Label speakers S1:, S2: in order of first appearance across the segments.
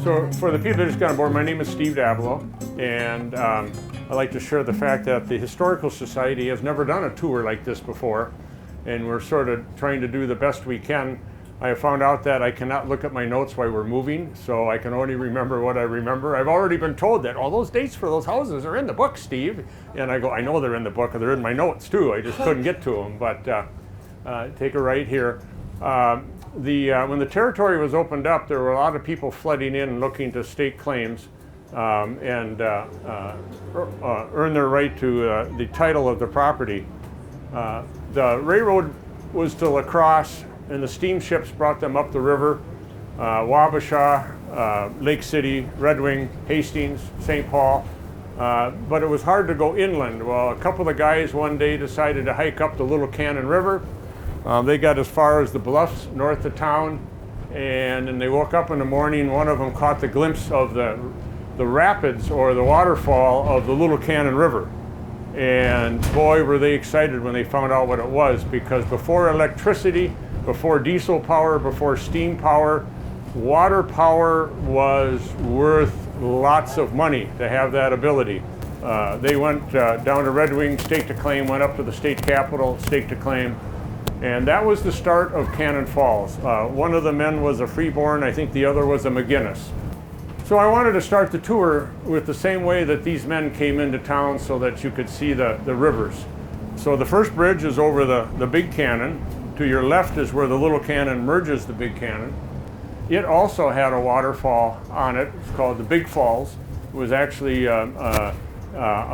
S1: So for the people that just got on board, my name is Steve Dabelow, and I'd like to share the fact that the Historical Society has never done a tour like this before, and we're sort of trying to do the best we can. I have found out that I cannot look at my notes while we're moving, so I can only remember what I remember. I've already been told that all those dates for those houses are in the book, Steve. And I go, I know they're in the book, they're in my notes too. I just couldn't get to them, but take a right here. When the territory was opened up, there were a lot of people flooding in looking to stake claims and earn their right to the title of the property. The railroad was to La Crosse, and the steamships brought them up the river, Wabasha, Lake City, Red Wing, Hastings, St. Paul. But it was hard to go inland. Well, a couple of guys one day decided to hike up the Little Cannon River. They got as far as the bluffs north of town, and then they woke up in the morning. One of them caught the glimpse of the rapids or the waterfall of the Little Cannon River. And boy, were they excited when they found out what it was, because before electricity, before diesel power, before steam power, water power was worth lots of money to have that ability. They went down to Red Wing, staked a claim, went up to the state capitol, staked a claim. And that was the start of Cannon Falls. One of the men was a Freeborn, I think the other was a McGinnis. So I wanted to start the tour with the same way that these men came into town so that you could see the rivers. So the first bridge is over the Big Cannon. To your left is where the Little Cannon merges the Big Cannon. It also had a waterfall on it. It's called the Big Falls. It was actually a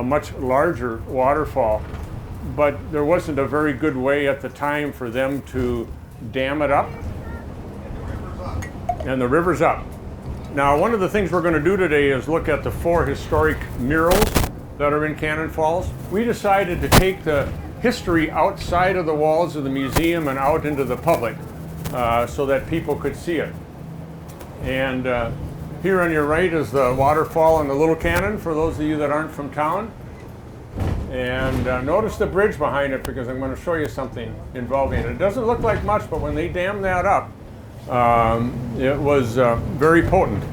S1: much larger waterfall, but there wasn't a very good way at the time for them to dam it up. And the river's up. Now, one of the things we're going to do today is look at the 4 historic murals that are in Cannon Falls. We decided to take the history outside of the walls of the museum and out into the public so that people could see it. And here on your right is the waterfall in the Little Cannon, for those of you that aren't from town. And notice the bridge behind it, because I'm going to show you something involving it. It doesn't look like much, but when they dammed that up, it was very potent.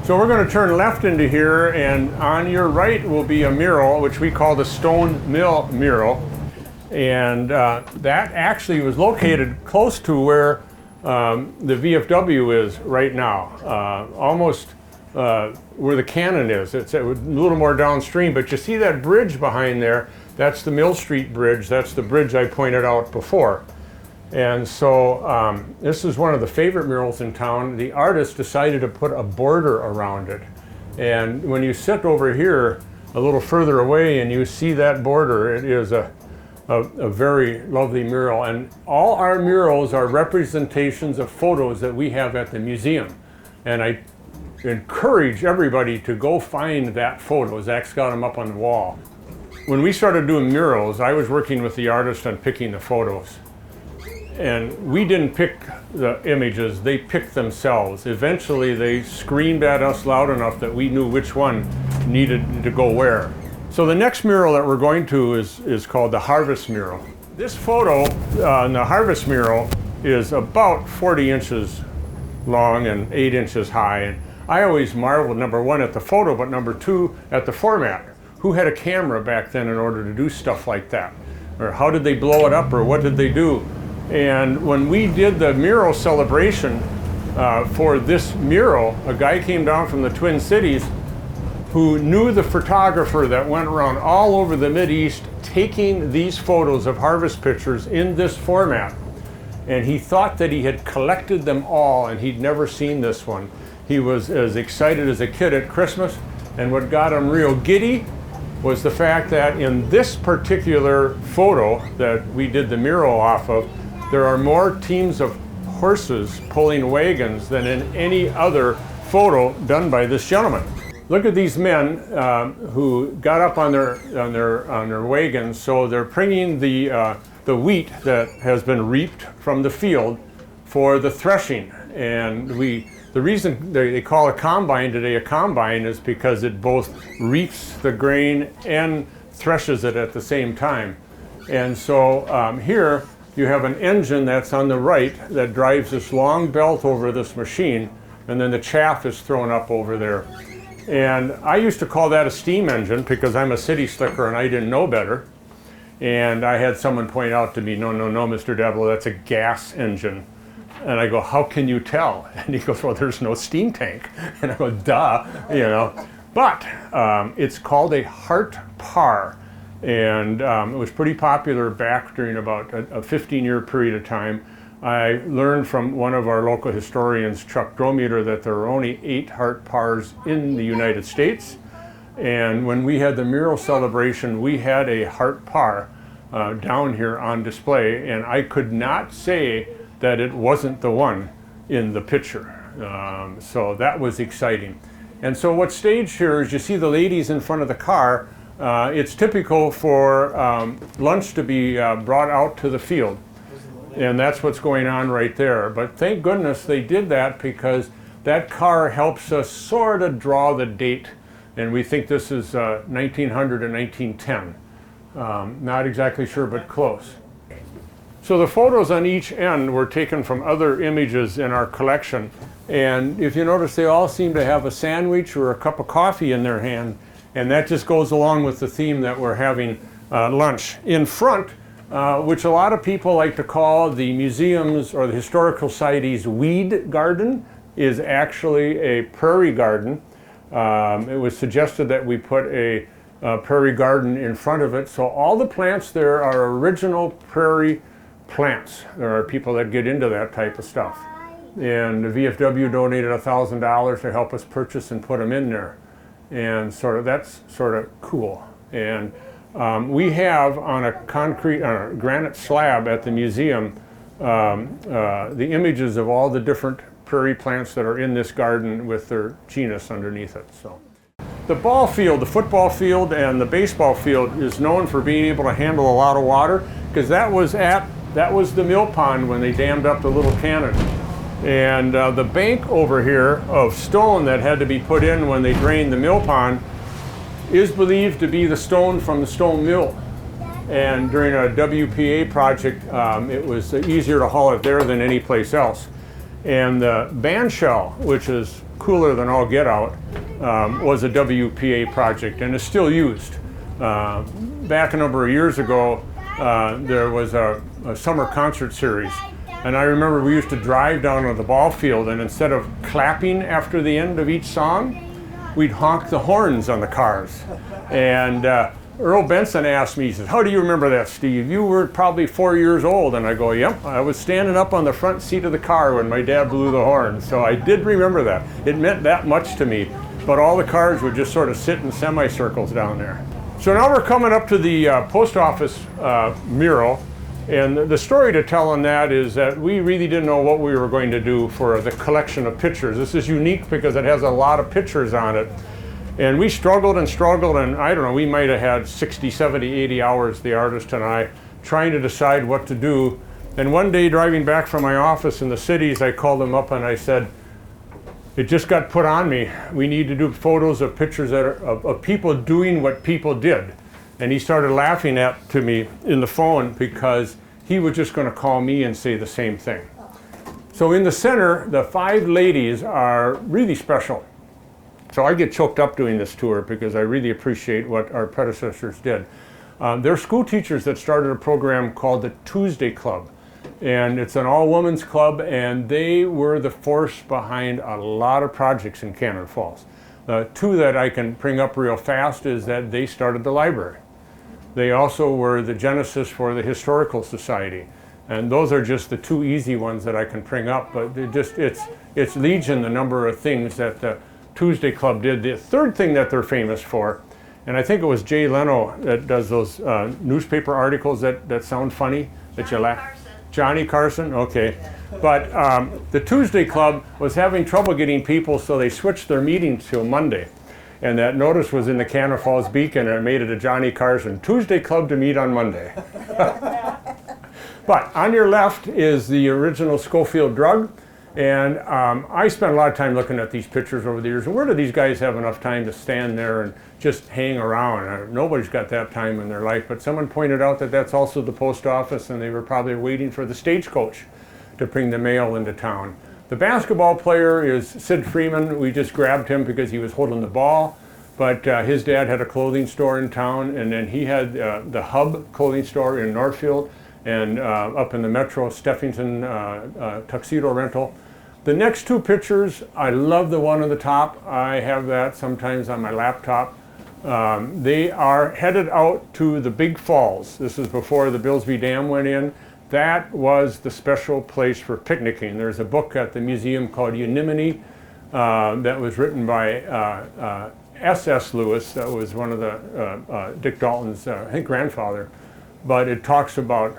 S1: So we're going to turn left into here, and on your right will be a mural, which we call the Stone Mill mural. And that actually was located close to where the VFW is right now, almost where the cannon is. It's a little more downstream, but you see that bridge behind there? That's the Mill Street Bridge. That's the bridge I pointed out before. And so this is one of the favorite murals in town. The artist decided to put a border around it. And when you sit over here a little further away and you see that border, it is a very lovely mural. And all our murals are representations of photos that we have at the museum. And I encourage everybody to go find that photo. Zach's got them up on the wall. When we started doing murals, I was working with the artist on picking the photos. And we didn't pick the images, they picked themselves. Eventually they screamed at us loud enough that we knew which one needed to go where. So the next mural that we're going to is called the Harvest Mural. This photo on the Harvest Mural is about 40 inches long and 8 inches high. And I always marveled, number one, at the photo, but number two, at the format. Who had a camera back then in order to do stuff like that? Or how did they blow it up, or what did they do? And when we did the mural celebration for this mural, a guy came down from the Twin Cities who knew the photographer that went around all over the Mideast taking these photos of harvest pictures in this format. And he thought that he had collected them all, and he'd never seen this one. He was as excited as a kid at Christmas, and what got him real giddy was the fact that in this particular photo that we did the mural off of, there are more teams of horses pulling wagons than in any other photo done by this gentleman. Look at these men who got up on their wagons. So they're bringing the wheat that has been reaped from the field for the threshing. And the reason they call a combine today a combine is because it both reaps the grain and threshes it at the same time. And so here you have an engine that's on the right that drives this long belt over this machine and then the chaff is thrown up over there. And I used to call that a steam engine because I'm a city slicker and I didn't know better. And I had someone point out to me, no, Mr. Dabelow, that's a gas engine. And I go, how can you tell? And he goes, well, there's no steam tank. And I go, duh, you know. But it's called a Hart Par. And it was pretty popular back during about a 15-year period of time. I learned from one of our local historians, Chuck Drometer, that there are only 8 Hart Pars in the United States. And when we had the mural celebration, we had a Hart Par down here on display, and I could not say that it wasn't the one in the picture. So that was exciting. And so what's staged here is you see the ladies in front of the car. It's typical for lunch to be brought out to the field. And that's what's going on right there. But thank goodness they did that, because that car helps us sort of draw the date. And we think this is 1900 and 1910. Not exactly sure, but close. So the photos on each end were taken from other images in our collection. And if you notice, they all seem to have a sandwich or a cup of coffee in their hand. And that just goes along with the theme that we're having lunch. In front, which a lot of people like to call the museum's or the historical society's weed garden, is actually a prairie garden. It was suggested that we put a prairie garden in front of it. So all the plants there are original prairie plants. There are people that get into that type of stuff. And the VFW donated $1,000 to help us purchase and put them in there. And that's sort of cool. And we have on a granite slab at the museum the images of all the different prairie plants that are in this garden with their genus underneath it. So the ball field, the football field, and the baseball field is known for being able to handle a lot of water, because that was the mill pond when they dammed up the little cannon. And the bank over here of stone that had to be put in when they drained the mill pond is believed to be the stone from the stone mill. And during a WPA project, it was easier to haul it there than any place else. And the band shell, which is cooler than all get out, was a WPA project and is still used. Back a number of years ago, there was a summer concert series. And I remember we used to drive down to the ball field, and instead of clapping after the end of each song, we'd honk the horns on the cars. And Earl Benson asked me, he says, how do you remember that, Steve? You were probably 4 years old. And I go, yep, I was standing up on the front seat of the car when my dad blew the horn. So I did remember that. It meant that much to me. But all the cars would just sort of sit in semicircles down there. So now we're coming up to the post office mural. And the story to tell on that is that we really didn't know what we were going to do for the collection of pictures. This is unique because it has a lot of pictures on it. And we struggled, and I don't know, we might have had 60, 70, 80 hours, the artist and I, trying to decide what to do. And one day, driving back from my office in the cities, I called him up and I said, it just got put on me. We need to do photos of pictures that are, of people doing what people did. And he started laughing to me in the phone, because he was just going to call me and say the same thing. So in the center, the 5 ladies are really special. So I get choked up doing this tour because I really appreciate what our predecessors did. They're school teachers that started a program called the Tuesday Club. And it's an all-women's club, and they were the force behind a lot of projects in Cannon Falls. 2 that I can bring up real fast is that they started the library. They also were the genesis for the Historical Society. And those are just the 2 easy ones that I can bring up, but it's legion the number of things that the Tuesday Club did. The 3rd thing that they're famous for, and I think it was Jay Leno that does those newspaper articles that sound funny, that you laugh. Johnny Carson, okay. But the Tuesday Club was having trouble getting people, so they switched their meetings to a Monday. And that notice was in the Cannon Falls Beacon, and it made it a Johnny Carson, Tuesday Club to meet on Monday. But on your left is the original Schofield drug. And I spent a lot of time looking at these pictures over the years. And where do these guys have enough time to stand there and just hang around? Nobody's got that time in their life. But someone pointed out that that's also the post office, and they were probably waiting for the stagecoach to bring the mail into town. The basketball player is Sid Freeman. We just grabbed him because he was holding the ball, but his dad had a clothing store in town, and then he had the Hub clothing store in Northfield, and up in the Metro, Steffington tuxedo rental. The next two pictures, I love the one on the top. I have that sometimes on my laptop. They are headed out to the Big Falls. This is before the Billsby Dam went in. That was the special place for picnicking. There's a book at the museum called Unimini that was written by S.S. Lewis. That was one of the Dick Dalton's, I think, grandfather. But it talks about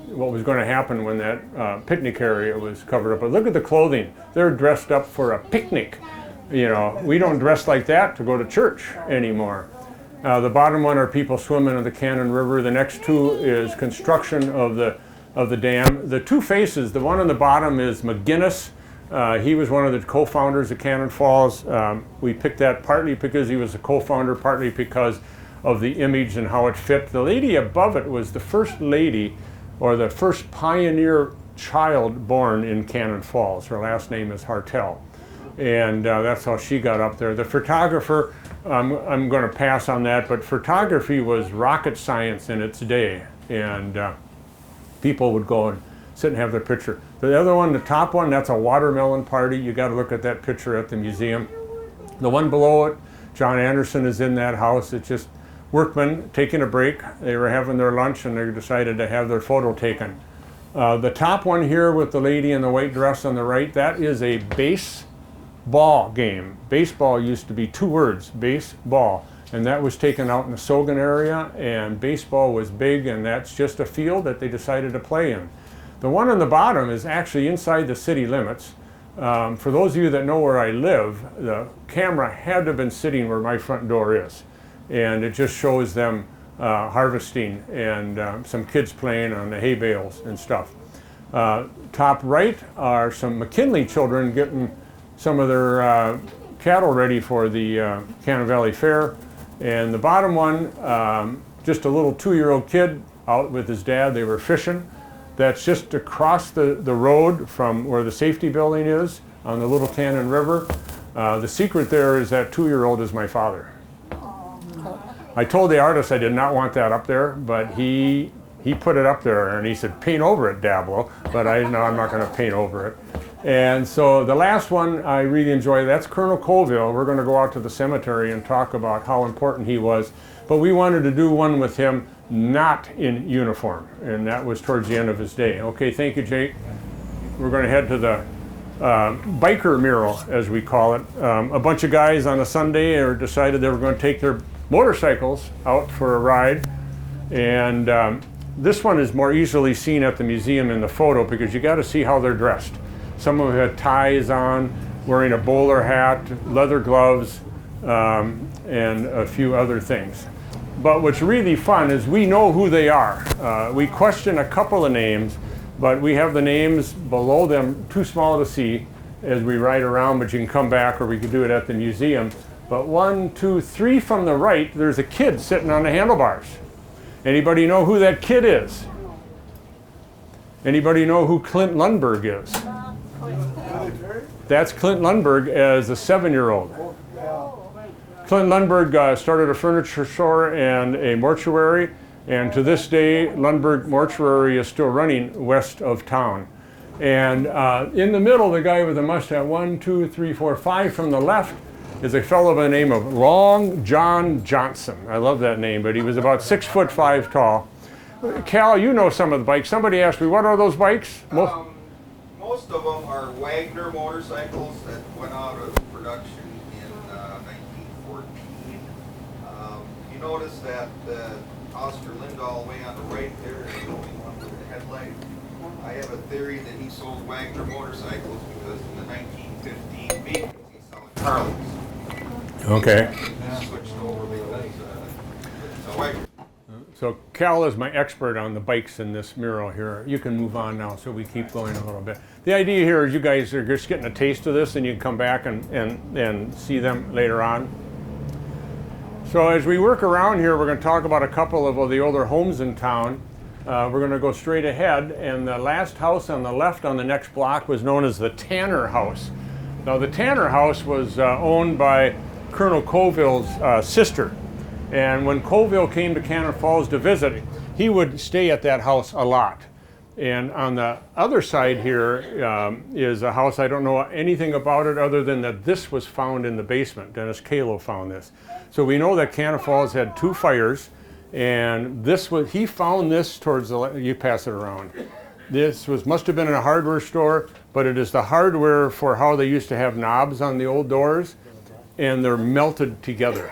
S1: what was going to happen when that picnic area was covered up. But look at the clothing. They're dressed up for a picnic. You know, we don't dress like that to go to church anymore. The bottom one are people swimming in the Cannon River. The next two is construction of the dam. The two faces, the one on the bottom is McGinnis. He was one of the co-founders of Cannon Falls. We picked that partly because he was a co-founder, partly because of the image and how it fit. The lady above it was the first lady, or the first pioneer child born in Cannon Falls. Her last name is Hartel. And that's how she got up there. The photographer, I'm going to pass on that, but photography was rocket science in its day. And people would go and sit and have their picture. The other one, the top one, that's a watermelon party. You got to look at that picture at the museum. The one below it, John Anderson is in that house. It's just workmen taking a break. They were having their lunch and they decided to have their photo taken. The top one here with the lady in the white dress on the right, that is a baseball game. Baseball used to be two words, baseball. And that was taken out in the Sogan area, and baseball was big, and that's just a field that they decided to play in. The one on the bottom is actually inside the city limits. For those of you that know where I live, the camera had to have been sitting where my front door is. And it just shows them harvesting and some kids playing on the hay bales and stuff. Top right are some McKinley children getting some of their cattle ready for the Cannon Valley Fair. And the bottom one, just a little 2-year-old kid out with his dad. They were fishing. That's just across the road from where the safety building is on the Little Cannon River. The secret there is that 2-year-old is my father. I told the artist I did not want that up there, but he put it up there, and he said, paint over it, Dabelow. But I know I'm not going to paint over it. And so the last one I really enjoy, that's Colonel Colville. We're going to go out to the cemetery and talk about how important he was. But we wanted to do one with him not in uniform, and that was towards the end of his day. Okay, thank you, Jake. We're going to head to the biker mural, as we call it. A bunch of guys on a Sunday decided they were going to take their motorcycles out for a ride. And this one is more easily seen at the museum in the photo because you got to see how they're dressed. Some of them had ties on, wearing a bowler hat, leather gloves, and a few other things. But what's really fun is we know who they are. We question a couple of names, but we have the names below them, too small to see as we ride around, but you can come back or we could do it at the museum. But 1, 2, 3 from the right, there's a kid sitting on the handlebars. Anybody know who that kid is? Anybody know who Clint Lundberg is? That's Clint Lundberg as a 7-year-old. Clint Lundberg started a furniture store and a mortuary, and to this day, Lundberg Mortuary is still running west of town. And in the middle, the guy with the mustache, 1, 2, 3, 4, 5 from the left, is a fellow by the name of Long John Johnson. I love that name, but he was about 6'5" tall. Cal, you know some of the bikes. Somebody asked me, what are those bikes?
S2: Most of them are Wagner motorcycles that went out of production in 1914. You notice that Oscar Lindahl way on the right there is the only one with the headlight. I have a theory that he sold Wagner motorcycles because in the 1915 vehicles he sold Trolley.
S1: Okay.
S2: He switched over because Wagner.
S1: So Cal is my expert on the bikes in this mural here. You can move on now so we keep going a little bit. The idea here is you guys are just getting a taste of this and you can come back and see them later on. So as we work around here, we're going to talk about a couple of the older homes in town. we're going to go straight ahead, and the last house on the left on the next block was known as the Tanner House. Now the Tanner House was owned by Colonel Colville's sister, and when Colville came to Cannon Falls to visit, he would stay at that house a lot. And on the other side here is a house, I don't know anything about it other than that this was found in the basement. Dennis Kalo found this. So we know that Cannon Falls had 2 fires, and he found this towards the, you pass it around. This must have been in a hardware store, but it is the hardware for how they used to have knobs on the old doors, and they're melted together.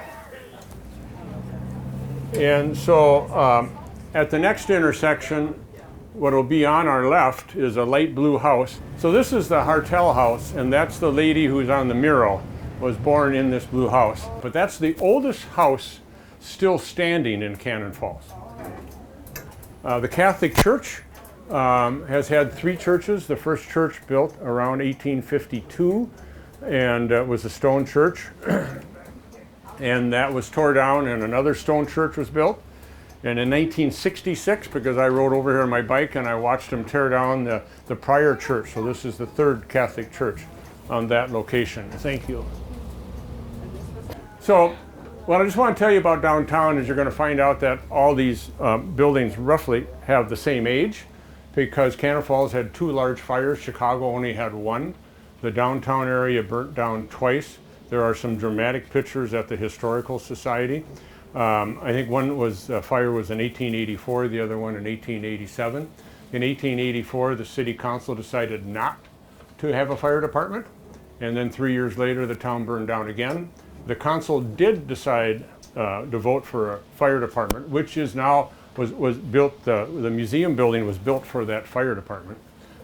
S1: And so at the next intersection, what will be on our left is a light blue house. So this is the Hartel house, and that's the lady who's on the mural, was born in this blue house. But that's the oldest house still standing in Cannon Falls. The Catholic Church has had 3 churches. The first church built around 1852, and was a stone church. And that was tore down, and another stone church was built. And in 1966, because I rode over here on my bike and I watched them tear down the prior church. So this is the 3rd Catholic church on that location. Thank you. So what I just want to tell you about downtown is you're going to find out that all these buildings roughly have the same age, because Cannon Falls had 2 large fires. Chicago only had 1. The downtown area burnt down twice. There are some dramatic pictures at the Historical Society. I think one fire was in 1884, the other one in 1887. In 1884, the city council decided not to have a fire department, and then 3 years later, the town burned down again. The council did decide to vote for a fire department, which is now was built. The museum building was built for that fire department.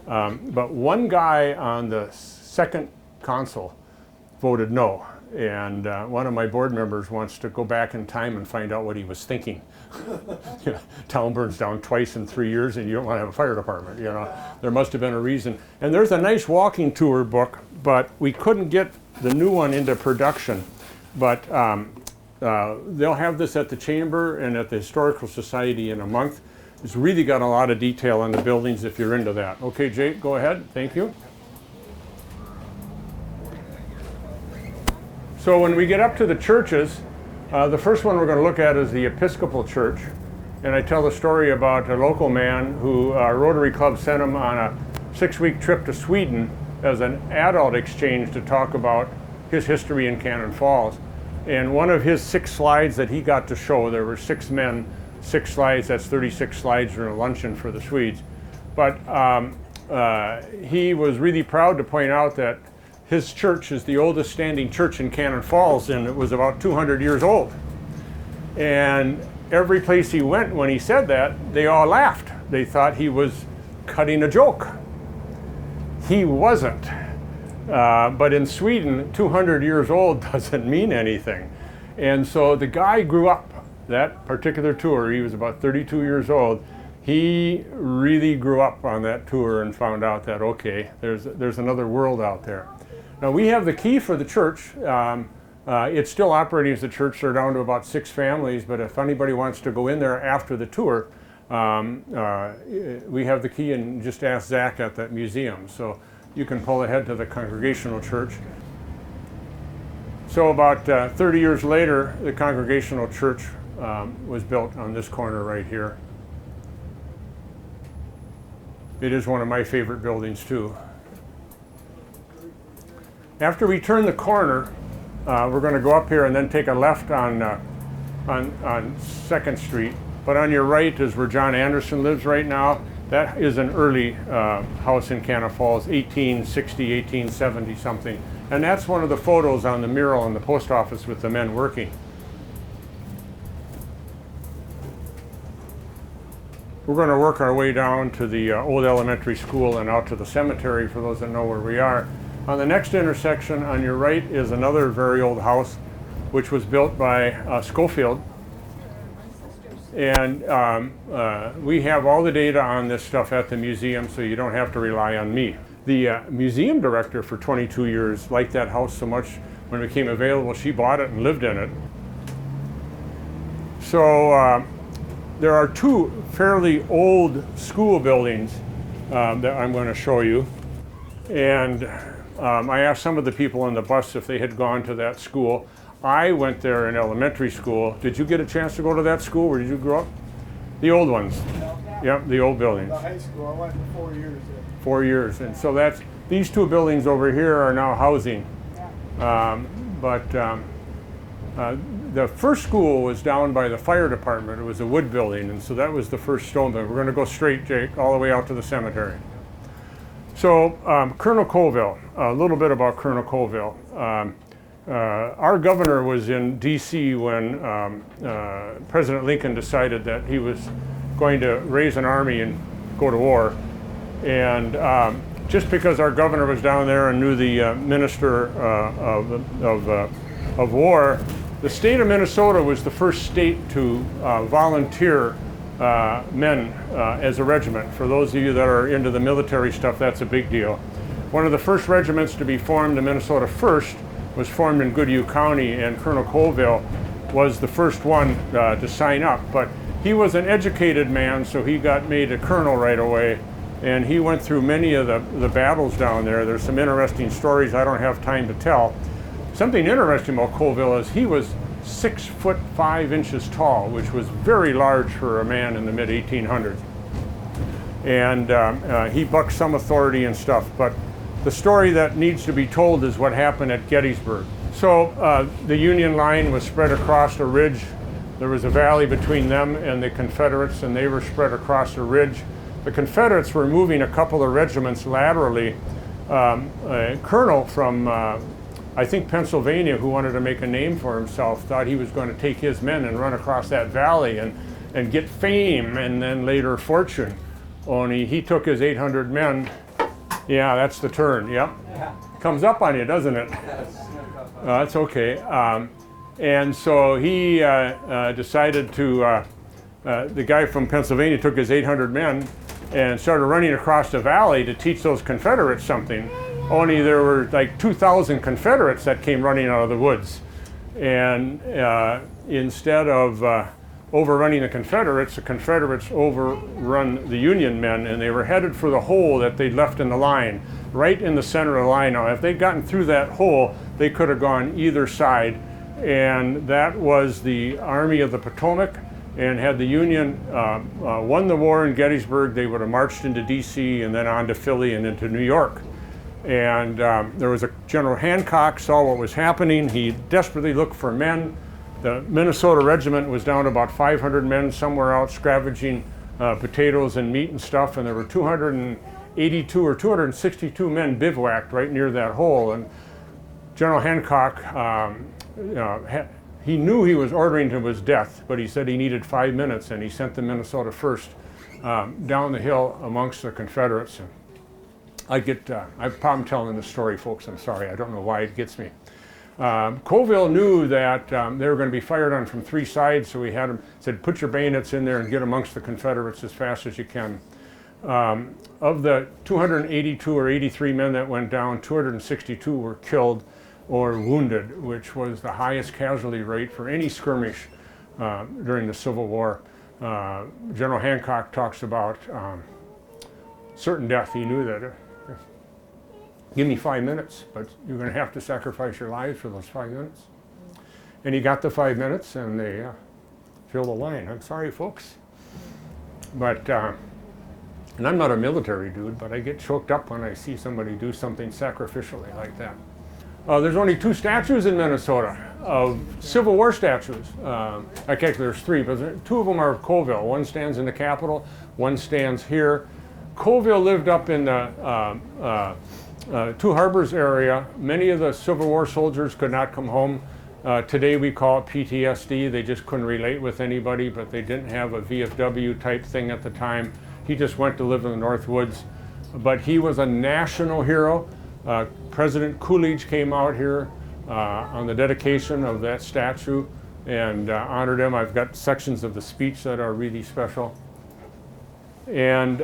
S1: But one guy on the second council voted no. And one of my board members wants to go back in time and find out what he was thinking. Town burns down twice in 3 years, and you don't want to have a fire department. There must have been a reason. And there's a nice walking tour book, but we couldn't get the new one into production. But they'll have this at the Chamber and at the Historical Society in a month. It's really got a lot of detail on the buildings if you're into that. Okay, Jake, go ahead. Thank you. So when we get up to the churches, the first one we're going to look at is the Episcopal Church. And I tell the story about a local man who Rotary Club sent him on a 6-week trip to Sweden as an adult exchange to talk about his history in Cannon Falls. And one of his 6 slides that he got to show, there were 6 men, 6 slides, that's 36 slides during a luncheon for the Swedes. But he was really proud to point out that his church is the oldest standing church in Cannon Falls, and it was about 200 years old. And every place he went when he said that, they all laughed. They thought he was cutting a joke. He wasn't. But in Sweden, 200 years old doesn't mean anything. And so the guy grew up, that particular tour, he was about 32 years old. He really grew up on that tour and found out that, okay, there's another world out there. Now we have the key for the church. It's still operating as a church. They're down to about 6 families, but if anybody wants to go in there after the tour, we have the key, and just ask Zach at that museum. So you can pull ahead to the Congregational Church. So about 30 years later, the Congregational Church was built on this corner right here. It is one of my favorite buildings too. After we turn the corner, we're going to go up here and then take a left on 2nd Street. But on your right is where John Anderson lives right now. That is an early house in Cannon Falls, 1860, 1870 something. And that's one of the photos on the mural in the post office with the men working. We're going to work our way down to the old elementary school and out to the cemetery for those that know where we are. On the next intersection on your right is another very old house, which was built by Schofield. And we have all the data on this stuff at the museum, so you don't have to rely on me. The museum director for 22 years liked that house so much, when it became available, she bought it and lived in it. So there are two fairly old school buildings that I'm going to show you. And I asked some of the people on the bus if they had gone to that school. I went there in elementary school. Did you get a chance to go to that school? Where did you grow up? The old ones. Yep, the old buildings.
S3: The high school, I went for 4 years there.
S1: 4 years. And so that's, these two buildings over here are now housing. The first school was down by the fire department. It was a wood building, and so that was the first stone building. We're going to go straight, Jake, all the way out to the cemetery. So Colonel Colville, a little bit about Colonel Colville. Our governor was in D.C. when President Lincoln decided that he was going to raise an army and go to war. And just because our governor was down there and knew the minister of war, the state of Minnesota was the first state to volunteer men as a regiment. For those of you that are into the military stuff, that's a big deal. One of the first regiments to be formed, the Minnesota 1st, was formed in Goodhue County, and Colonel Colville was the first one to sign up. But he was an educated man, so he got made a colonel right away, and he went through many of the battles down there. There's some interesting stories I don't have time to tell. Something interesting about Colville is he was 6'5" tall, which was very large for a man in the mid-1800s. And he bucked some authority and stuff, but the story that needs to be told is what happened at Gettysburg. So the Union line was spread across a ridge. There was a valley between them and the Confederates, and they were spread across a ridge. The Confederates were moving a couple of regiments laterally. A colonel from, I think, Pennsylvania, who wanted to make a name for himself, thought he was going to take his men and run across that valley and get fame and then later fortune. Only he took his 800 men. Yeah, that's the turn, yep. Yeah. Comes up on you, doesn't it? That's okay. And so he decided to, the guy from Pennsylvania took his 800 men and started running across the valley to teach those Confederates something. Only there were like 2,000 Confederates that came running out of the woods. And instead of overrunning the Confederates overrun the Union men, and they were headed for the hole that they'd left in the line, right in the center of the line. Now, if they'd gotten through that hole, they could have gone either side, and that was the Army of the Potomac. And had the Union won the war in Gettysburg, they would have marched into D.C. and then on to Philly and into New York. And there was a General Hancock saw what was happening. He desperately looked for men. The Minnesota regiment was down to about 500 men somewhere out scavenging potatoes and meat and stuff, and there were 282 or 262 men bivouacked right near that hole. And General Hancock, he knew he was ordering to his death, but he said he needed 5 minutes, and he sent the Minnesota 1st down the hill amongst the Confederates. And I have a problem telling this story, folks. I'm sorry. I don't know why it gets me. Colville knew that they were going to be fired on from 3 sides, so he had them said, "Put your bayonets in there and get amongst the Confederates as fast as you can." Of the 282 or 83 men that went down, 262 were killed or wounded, which was the highest casualty rate for any skirmish during the Civil War. General Hancock talks about certain death. He knew that. Give me 5 minutes, but you're going to have to sacrifice your lives for those 5 minutes. And he got the 5 minutes, and they filled the line. I'm sorry, folks. But, and I'm not a military dude, but I get choked up when I see somebody do something sacrificially like that. There's only 2 statues in Minnesota of Civil War statues. Actually, there's 3, but 2 of them are of Colville. One stands in the Capitol, one stands here. Colville lived up in the Two Harbors area. Many of the Civil War soldiers could not come home. Today we call it PTSD. They just couldn't relate with anybody, but they didn't have a VFW type thing at the time. He just went to live in the North Woods. But he was a national hero. President Coolidge came out here on the dedication of that statue and honored him. I've got sections of the speech that are really special. And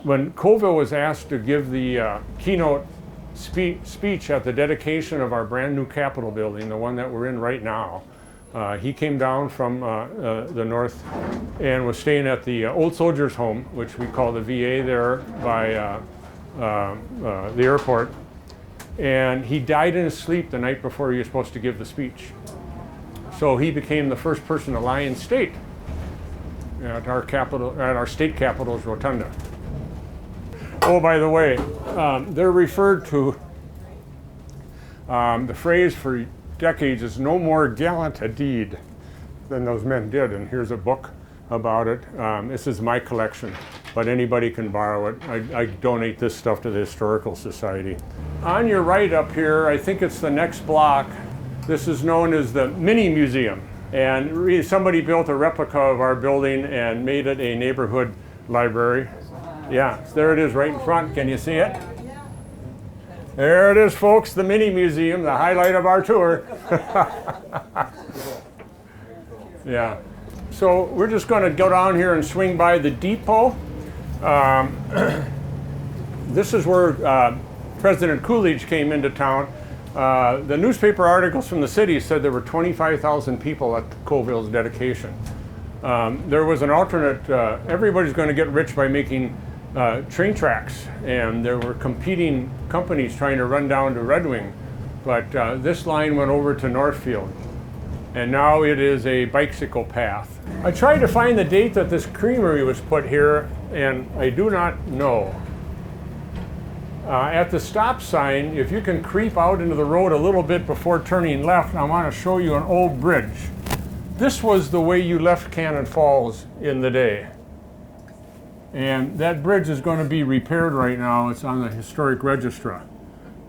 S1: when Colville was asked to give the keynote speech at the dedication of our brand new Capitol building, the one that we're in right now, He came down from the north and was staying at the Old Soldiers Home, which we call the VA there by the airport. And he died in his sleep the night before he was supposed to give the speech. So he became the first person to lie in state at our capital, at our state capitol's rotunda. Oh, by the way, they're referred to, the phrase for decades is no more gallant a deed than those men did. And here's a book about it. This is my collection, but anybody can borrow it. I donate this stuff to the Historical Society. On your right up here, I think it's the next block, this is known as the Mini Museum. And somebody built a replica of our building and made it a neighborhood library. Yeah, there it is right in front. Can you see it? There it is, folks, the Mini Museum, the highlight of our tour. Yeah. So we're just going to go down here and swing by the depot. This is where President Coolidge came into town. The newspaper articles from the city said there were 25,000 people at Colville's dedication. There was an alternate, everybody's going to get rich by making train tracks, and there were competing companies trying to run down to Red Wing, but this line went over to Northfield, and now it is a bicycle path. I tried to find the date that this creamery was put here, and I do not know. At the stop sign, if you can creep out into the road a little bit before turning left, I want to show you an old bridge. This was the way you left Cannon Falls in the day. And that bridge is going to be repaired right now. It's on the historic register.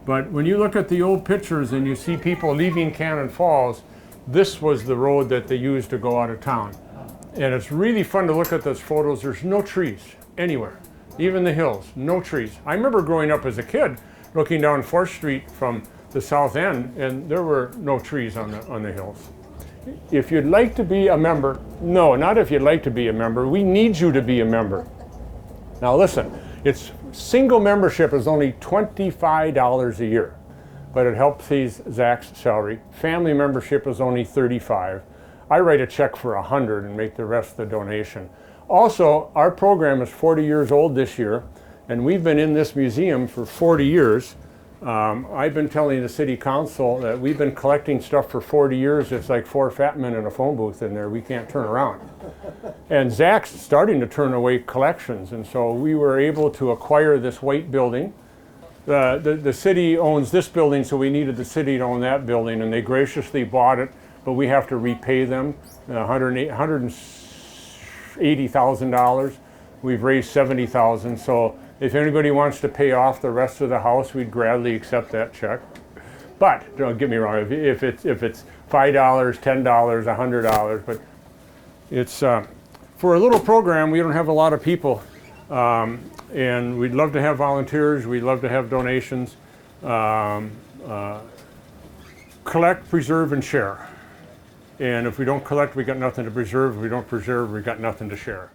S1: But when you look at the old pictures and you see people leaving Cannon Falls, this was the road that they used to go out of town. And it's really fun to look at those photos. There's no trees anywhere, even the hills, no trees. I remember growing up as a kid looking down 4th Street from the south end, and there were no trees on the hills. If you'd like to be a member, no, not if you'd like to be a member, we need you to be a member. Now listen, single membership is only $25 a year, but it helps pays Zach's salary. Family membership is only $35. I write a check for $100 and make the rest the donation. Also, our program is 40 years old this year, and we've been in this museum for 40 years. I've been telling the city council that we've been collecting stuff for 40 years. It's like 4 fat men in a phone booth in there. We can't turn around. And Zach's starting to turn away collections, and so we were able to acquire this white building. The city owns this building, so we needed the city to own that building, and they graciously bought it, but we have to repay them $180,000. We've raised $70,000, so if anybody wants to pay off the rest of the house, we'd gladly accept that check. But don't get me wrong, if it's $5, $10, $100, but it's for a little program. We don't have a lot of people, and we'd love to have volunteers. We'd love to have donations. Collect, preserve, and share. And if we don't collect, we got nothing to preserve. If we don't preserve, we got nothing to share.